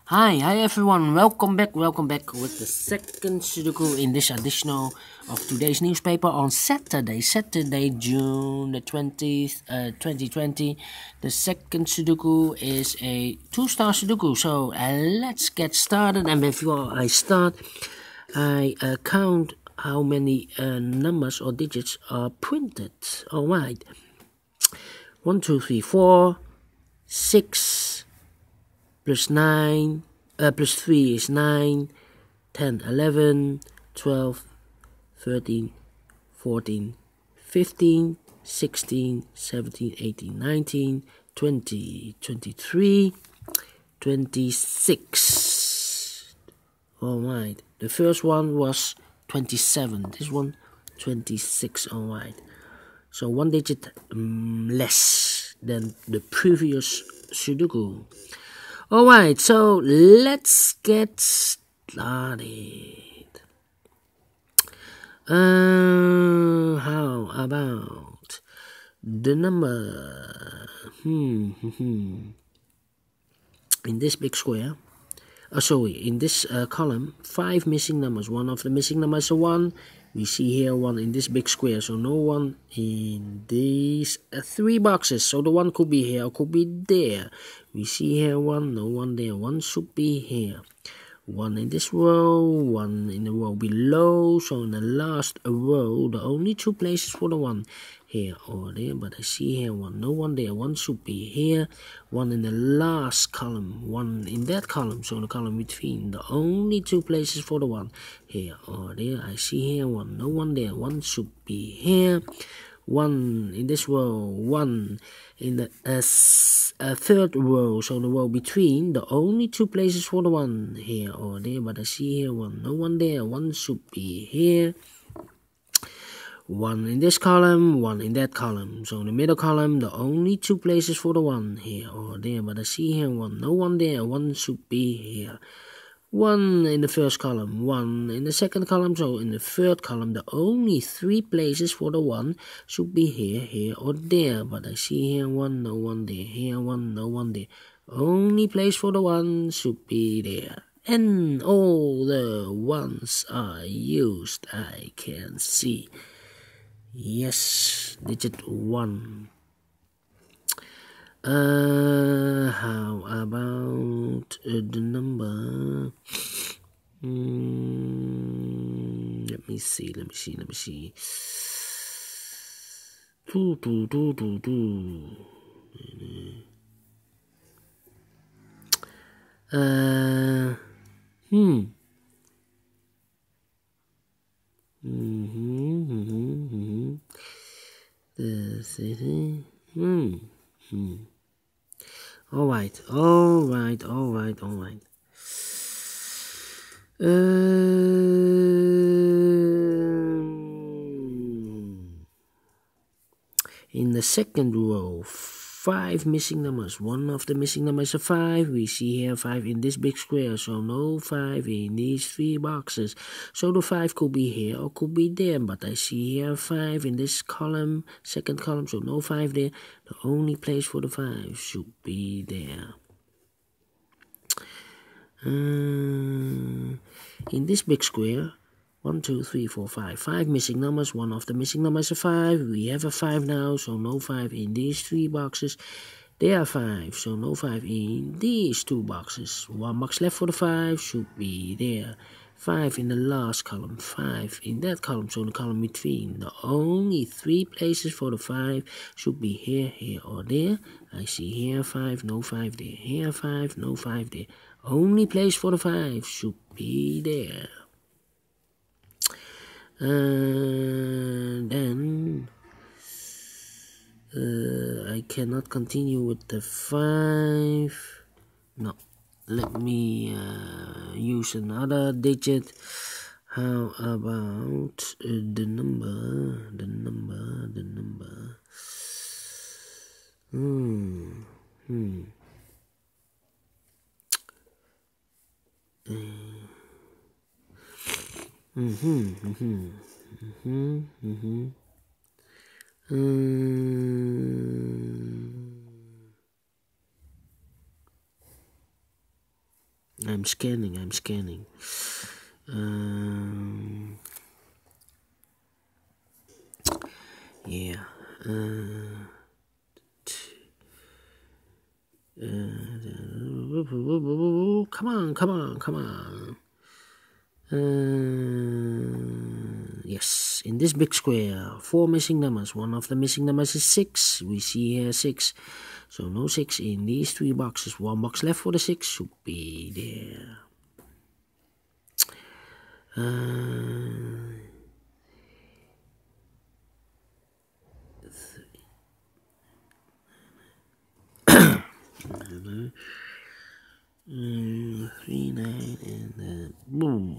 Hi everyone, welcome back with the second Sudoku in this additional of today's newspaper on Saturday, June the 20th, 2020. The second Sudoku is a two-star Sudoku, so let's get started. And before I start, I count how many numbers or digits are printed. Alright, 1, 2, 3, 4, 6, plus 9, plus 3 is 9, 10, 11, 12, 13, 14, 15, 16, 17, 18, 19, 20, 23, 26. Alright, the first one was 27, this one 26, alright. So one digit less than the previous Sudoku. Alright, so let's get started. How about the number? In this big square, in this column, 5 missing numbers. One of the missing numbers is a 1. We see here 1 in this big square, so no 1 in these 3 boxes. So the 1 could be here or could be there. We see here 1, no 1 there. 1 should be here. 1 in this row, 1 in the row below. So in the last row, the only 2 places for the 1 here or there. But I see here 1, no 1 there. 1 should be here. 1 in the last column, 1 in that column. So the column between, the only 2 places for the 1 here or there. I see here 1, no 1 there. 1 should be here. 1 in this row, 1 in the third row, so the row between, the only 2 places for the 1 here or there, but I see here 1, no 1 there. 1 should be here. 1 in this column, 1 in that column, so in the middle column, the only 2 places for the 1 here or there, but I see here 1, no 1 there. 1 should be here. 1 in the first column, 1 in the second column, so in the third column, the only 3 places for the 1 should be here, here, or there. But I see here 1, no 1 there, here 1, no 1 there. Only place for the 1 should be there. And all the 1s are used, I can see. Yes, digit 1. How about the number? Let me see. Two. All right. In the second row, 5 missing numbers. One of the missing numbers is a 5. We see here 5 in this big square, so no 5 in these 3 boxes. So the 5 could be here or could be there, but I see here 5 in this column, second column, so no 5 there. The only place for the 5 should be there. In this big square, 1, 2, 3, 4, 5. 5 missing numbers. One of the missing numbers is a 5. We have a 5 now, so no 5 in these 3 boxes. There are 5, so no 5 in these 2 boxes. 1 box left for the 5 should be there. 5 in the last column, 5 in that column, so the column between. The only 3 places for the 5 should be here, here, or there. I see here 5, no 5 there. Here 5, no 5 there. Only place for the 5 should be there. Then I cannot continue with the 5. No, let me use another digit. How about the number? I'm scanning. Yeah. Come on. Yes, in this big square, 4 missing numbers. One of the missing numbers is 6. We see here 6. So no 6 in these 3 boxes. 1 box left for the 6 should be there. Three, 9, and then boom.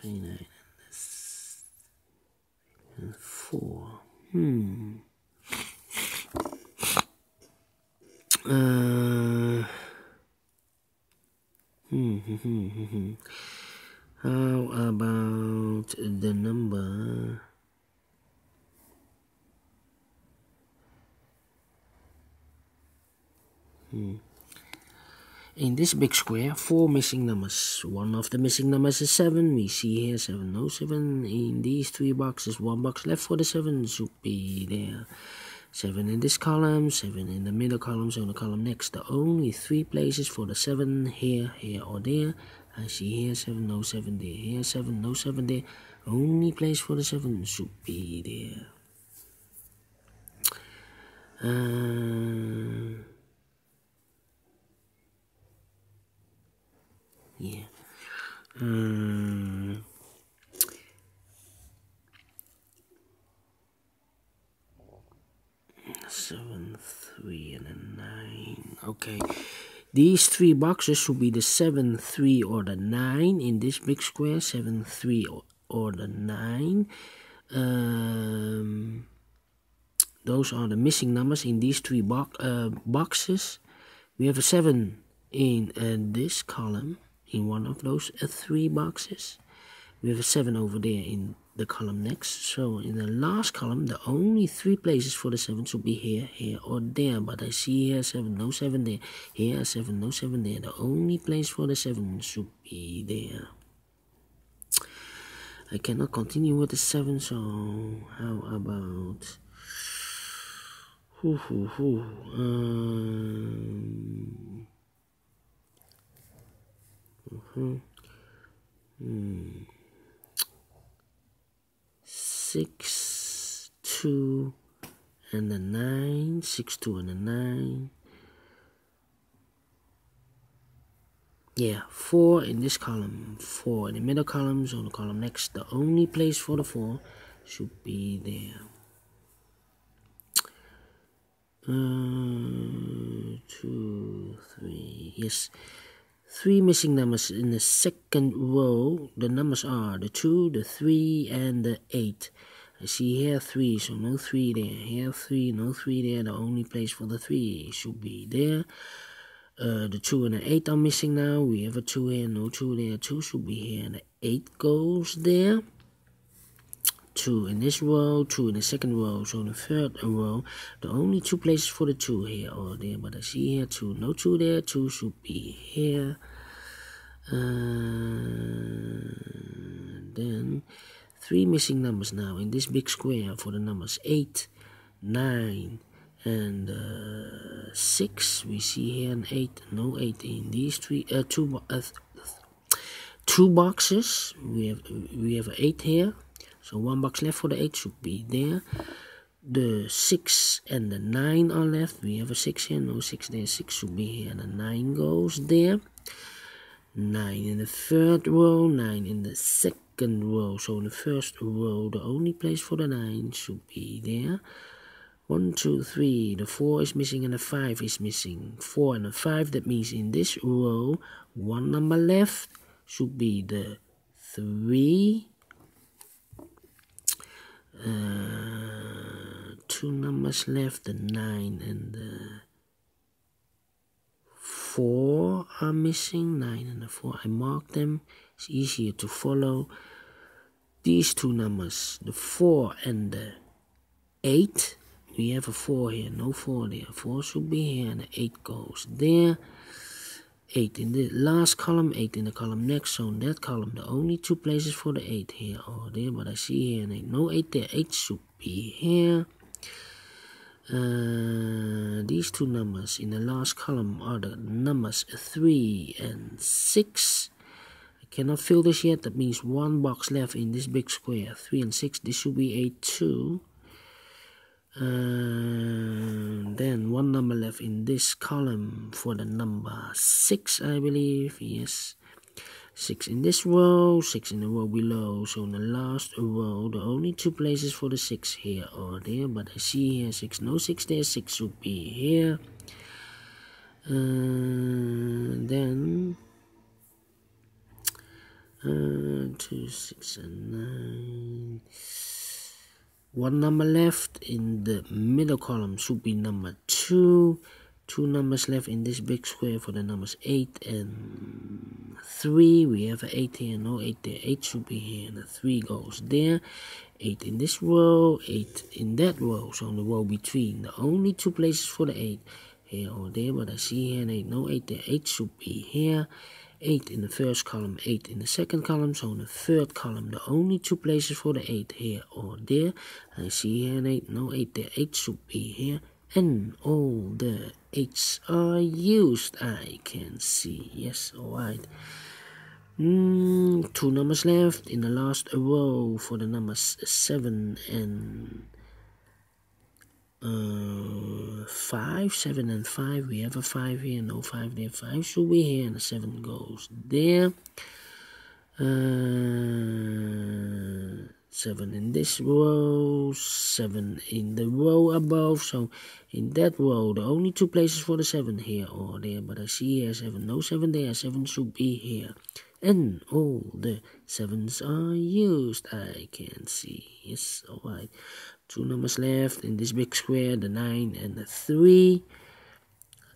3, 9, and 4. How about the number? In this big square, 4 missing numbers. One of the missing numbers is 7. We see here 7, no 7. In these 3 boxes, 1 box left for the 7 should be there. 7 in this column, 7 in the middle column, so in the column next. The only 3 places for the 7 here, or there. I see here 7, no 7 there. Here 7, no 7 there. Only place for the 7 should be there. Yeah. 7, 3, and a 9. Okay. These 3 boxes should be the 7, 3, or the 9 in this big square. 7, 3, or the 9. Those are the missing numbers in these 3 boxes. We have a 7 in this column, in one of those 3 boxes. We have a 7 over there in the column next. So in the last column, the only 3 places for the 7 should be here, here, or there. But I see here 7, no 7 there. Here 7, no 7 there. The only place for the 7 should be there. I cannot continue with the 7, so how about... 6, 2, and a 9. 6, 2, and a 9. Yeah, 4 in this column, 4 in the middle column, so the column next. The only place for the 4 should be there. 2, 3, yes. 3 missing numbers in the second row. The numbers are the 2, the 3, and the 8. I see here 3, so no 3 there. Here 3, no 3 there. The only place for the 3 should be there. The 2 and the 8 are missing now. We have a 2 here, no 2 there. 2 should be here, and the 8 goes there. 2 in this row, 2 in the second row. So in the third row, the only 2 places for the 2 here or there. But I see here 2, no 2 there. 2 should be here. Then 3 missing numbers now in this big square for the numbers 8, 9, and 6. We see here an 8, no 8 in these 2 boxes. We have an 8 here. So 1 box left for the 8 should be there. The 6 and the 9 are left. We have a 6 here, no 6 there. 6 should be here, and the 9 goes there. 9 in the third row, 9 in the second row. So in the first row, the only place for the 9 should be there. 1, 2, 3. The 4 is missing and the 5 is missing. 4 and the 5. That means in this row, 1 number left should be the 3. 2 numbers left, the 9 and the 4 are missing. 9 and the 4, I marked them. It's easier to follow. These 2 numbers, the 4 and the 8. We have a 4 here, no 4 there. 4 should be here, and the 8 goes there. 8 in the last column, 8 in the column next. So in that column, the only 2 places for the 8 here or there. But I see here no 8 there. 8 should be here. These 2 numbers in the last column are the numbers 3 and 6. I cannot fill this yet. That means 1 box left in this big square. 3 and 6. This should be 8 too. Then 1 number left in this column for the number 6, I believe. Yes, 6 in this row, 6 in the row below. So in the last row, the only 2 places for the 6 here or there. But I see here 6, no 6 there. 6 should be here. Then 2, 6, and 9. 1 number left in the middle column should be number 2. 2 numbers left in this big square for the numbers 8 and 3. We have an 8 here, no 8 there. 8 should be here, and the 3 goes there. 8 in this row, 8 in that row. So in the row between, the only 2 places for the 8 here or there. But I see here 8, no 8 there. 8 should be here. 8 in the first column, 8 in the second column. So in the third column, the only 2 places for the 8 here or there. I see here 8, no 8 there. 8 should be here. And all the 8s are used, I can see. Yes, alright. 2 numbers left in the last row for the numbers 7 and 5. 7 and 5. We have a 5 here, no 5 there. 5 should be here, and the 7 goes there. 7 in this row, 7 in the row above. So in that row, the only 2 places for the 7 here or there. But I see here 7, no 7 there. 7 should be here. And all the 7s are used, I can see. Yes, alright. 2 numbers left in this big square, the 9 and the 3.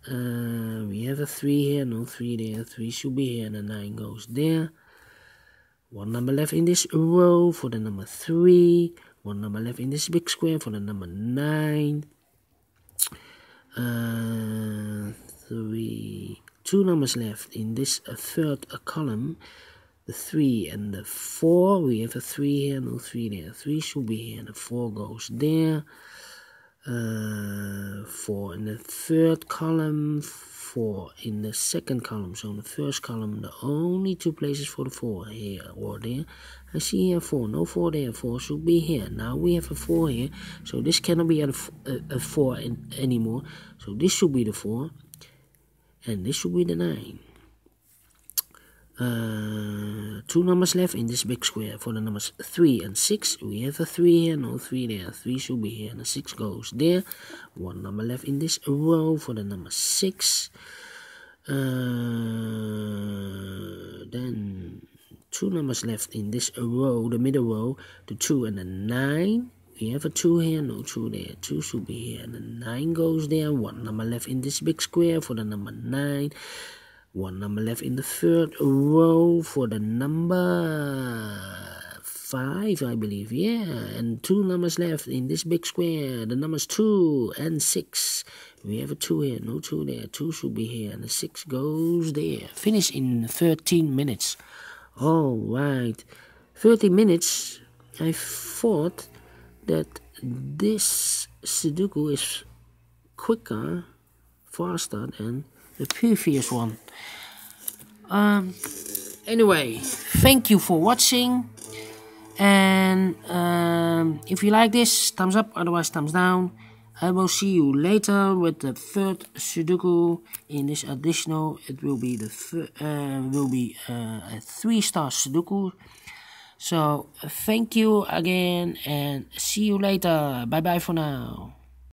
We have a 3 here, no 3 there. 3 should be here, and the 9 goes there. 1 number left in this row for the number 3. 1 number left in this big square for the number 9. 3. 2 numbers left in this third column. The 3 and the 4. We have a 3 here, no 3 there. 3 should be here, and the 4 goes there. 4 in the third column. 4 in the second column. So in the first column, the only 2 places for the 4 here or there. I see here 4, no 4 there. 4 should be here. Now we have a 4 here, so this cannot be a 4 anymore. So this should be the 4, and this should be the 9. 2 numbers left in this big square for the numbers 3 and 6. We have a 3 here, no 3 there. 3 should be here, and the 6 goes there. 1 number left in this row for the number 6. Then 2 numbers left in this row, the middle row, the 2 and the 9. We have a 2 here, no 2 there. 2 should be here, and the 9 goes there. 1 number left in this big square for the number 9. 1 number left in the third row for the number 5, I believe. Yeah, and 2 numbers left in this big square, the numbers 2 and 6. We have a 2 here, no 2 there. 2 should be here, and the 6 goes there. Finish in 13 minutes. Alright, 30 minutes. I thought that this Sudoku is quicker, faster than the previous one. Anyway, thank you for watching, and if you like this, thumbs up, otherwise thumbs down. I will see you later with the third Sudoku in this additional. It will be a 3-star Sudoku. So thank you again, and see you later. Bye bye for now.